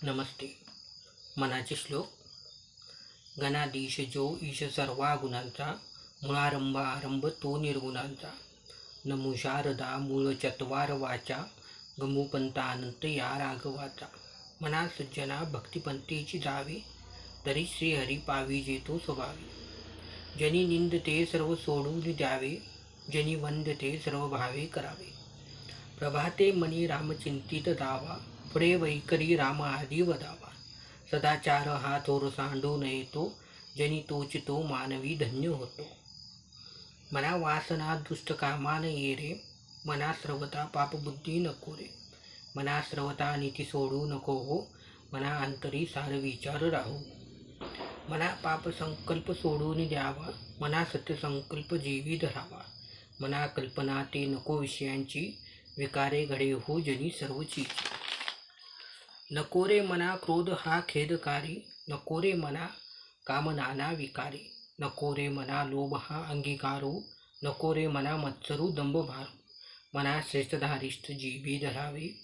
नमस्ते. मनाचे श्लोक. गणाधीश जो ईश सर्वा गुणांचा, मूळारंभ आरंभ तो निर्गुणांचा. नमो शारदा मूळ चत्वार वाचा, गमूपंता अनंत या राघवाचा. मना सज्जना भक्तिपंथीची जावे, तरी श्रीहरी पावी जेतो स्वभावी. जनी निंदते सर्व सोडून द्यावे, जनी वंदते सर्व भावे करावे. प्रभाते मनी रामचिंतित दावा, पुढे वैकरी राम आदी वदावा. सदाचार हा थोर सांडू नये तो, जनी तोचितो मानवी धन्य होतो. मना वासना दुष्ट कामान ये रे, मना सर्वता पापबुद्धी नको रे. मना सर्वता नीती सोडू नको हो, मना अंतरी सार विचार राहू. मना पाप संकल्प सोडून द्यावा, मना सत्य संकल्प जीवी धरावा. मना कल्पना ते नको विषयांची, विकारे घडे हो जनी सर्वची. नको रे मना क्रोध हा खेदकारी, नको रे मना कामनाना विकारी. नको रे मना लोभ हा अंगीकारू, नको रे मना मत्सरू दंभ भारू. मना श्रेष्ठ धारिष्ठ जीवी धरावे,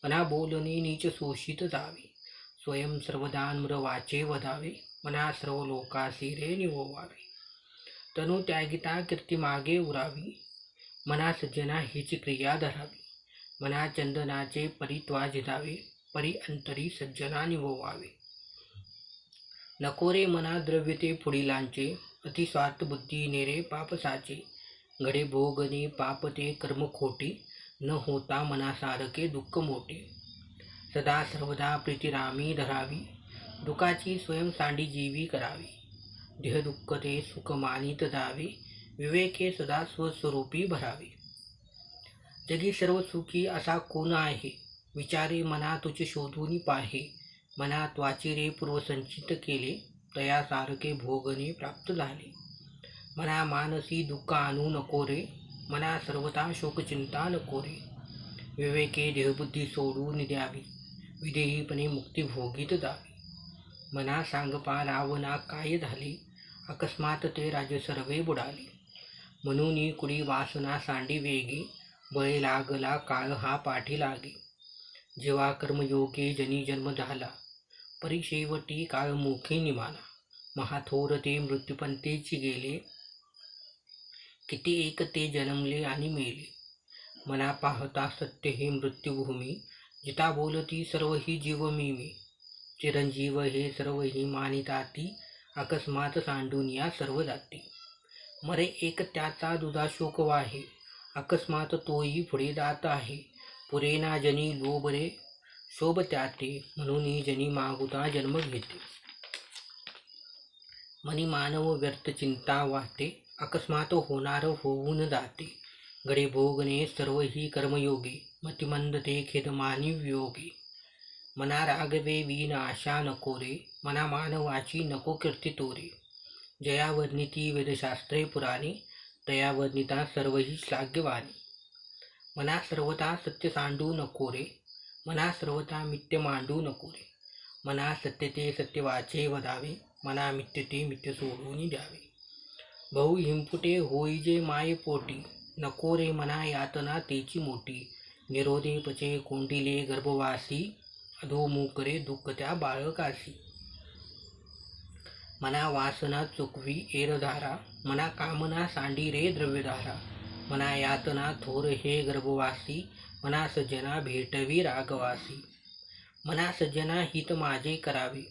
मना बोलणे नीच शोषित जावे. स्वयं सर्वदा नम्र वाचे वदावे, मना सर्व लोकासी रे निवोवावे. तनु त्यागिता कीर्ती मागे उरावी, मना सज्जना हीच क्रिया धरावी. मना चंदनाचे परित्वा जिजावे, परी अंतरी सज्जना निवोवावे. नको रे मना द्रव्य ते पुढीलांचे, अति स्वार्थ बुद्धी नेरे पापसाचे. घडे भोगने पाप ते कर्म खोटे, न होता मना सारखे दुःख मोठे. सदा सर्वदा प्रीतिरामी धरावी, दुःखाची स्वयं सांडी जीवी करावी. देह दुःख ते सुख मानित जावे, विवेके सदा स्वस्वरूपी भरावे. जगी सर्व सुखी असा कोण आहे, विचारे मना तुझे शोधून पाहे. मना त्वाचे रे पूर्वसंचित केले, तया सारखे भोगणे प्राप्त झाले. मना मानसी दुःख आणू नको रे, मना सर्वता शोकचिंता नको रे. विवेके देहबुद्धी सोडून द्यावी, विदेहीपणे मुक्ती भोगीत जावी. मना सांगपा रावणा काय झाले, अकस्मात ते राज्य सर्वे बुडाले. म्हणून कुडी वासना सांडी वेगे, बळे लागला काळ हा पाठी लागे. जेव्हा कर्मयोगे जनी जन्म झाला, परिशेवटी काळ मुखे निमाला. महाथोर ते मृत्यूपंथीची गेले, किती एक ते जन्मले आणि मेले. मना पाहता सत्य हे मृत्यूभूमी, जिता बोलती सर्व ही जीव मी. चिरंजीव हे सर्व ही मानिताती, अकस्मात सांडून या सर्व जाती. मरे एक त्याचा दुधा शोक वाहे, अकस्मात तोही पुढे जात आहे. पुरेना जनी लोभ रे शोभ त्याते, म्हणून जनी मागुता जन्म घेते. मनी मानव व्यर्थ चिंता वाटे, अकस्मात होणार होऊन जाते. गडे भोगणे सर्व ही कर्मयोगी, मतिमंद ते खेद मानी वियोगी. मना रागवे वीन आशा नको रे, मना मानवाची नको कीर्ती तोरे. जया वर्णिती वेदशास्त्रे पुराणे, तया वर्णिता सर्व ही श्लाघ्यवाणी. मना सर्वता सत्य सांडू नको रे, मना सर्वता मिथ्य मांडू नको रे. मना सत्य ते सत्य वाचे वदावे, मना मिथ्य ते मिथ्य सोडून द्यावे. बहु हिंपुटे होई जे माये पोटी, नको रे मना यातना तेची मोठी. निरोधे पचे कोंडिले गर्भवासी, अधोमुख रे दुःख त्या बाळकासी. मना वासना चुकवी एरधारा, मना कामना सांडी रे द्रव्यधारा. मना यातना थोर हे गर्भवासी, मना सज्जना भेटवी रागवासी. मना सज्जना हित माझे करावे,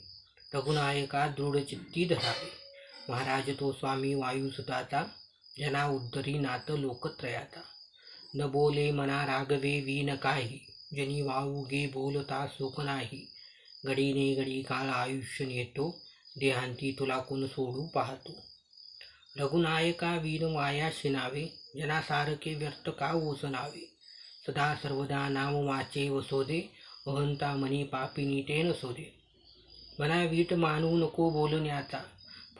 रघुनायका दृढ चित्ती धरावे. महाराज तो स्वामी वायुसुताचा, जना उद्धरी नाथ लोकत्रयाचा. न बोले मना रागवे वीन काही, जनी वाऊगे बोलता सुख नाही. घडीने घडी काळ आयुष्य नेतो, देहांती तुला कोण सोडू पाहतो. रघुनायका वीन माया शिनावे, जना सारखे व्यर्थ का ओसनावे. सदा सर्वदा नाम वाचे वसोदे, अहंता मनी पापिनी ते नसोदे. मना वीट मानू नको बोलण्याचा,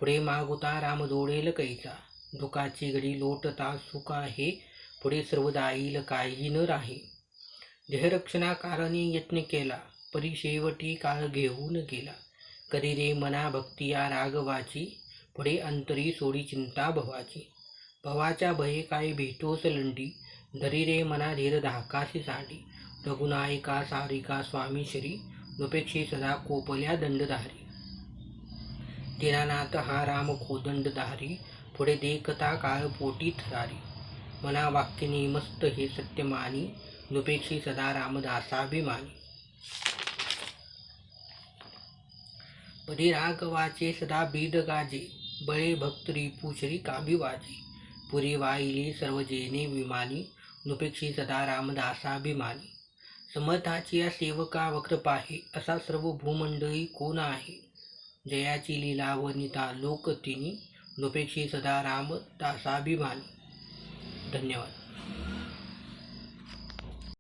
पुढे मागुता राम जोडेल कैचा. दुखाची घडी लोटता सुख आहे, पुढे सर्वदा येईल काही न राहे. देहरक्षणाकारणे यत्न केला, परिशेवटी काळ घेऊन गेला. करी रे मना भक्ती या राघवाची, पुढे अंतरी सोडी चिंता भवाची. भवाच्या भये काय भेटोस लंडी, धरी रे मना धीर धाकाशी सांडी. रघुनायका सारिका स्वामी श्री, नुपेक्षी सदा कोपल्या दंडधारी. दीनानाथ हा राम कोदंडधारी, पुढे देखता काळ पोटी थरारी. मना वाक्य नेमस्त हे सत्य मानी, नुपेक्षी सदा रामदासाभिमानी. पदी राघवाचे सदा बीद गाजे, बळे भक्त रिपुश्री काभी वाजे. पुरी वाहिले सर्व जेने विमानी, नुपेक्षी सदा रामदासाभिमानी. समर्थाची या सेवका वक्र पाहे, असा सर्व भूमंडळी कोण आहे. जयाची लीला वनिता लोक तिनी, नुपेक्षी सदा रामदासाभिमानी. धन्यवाद.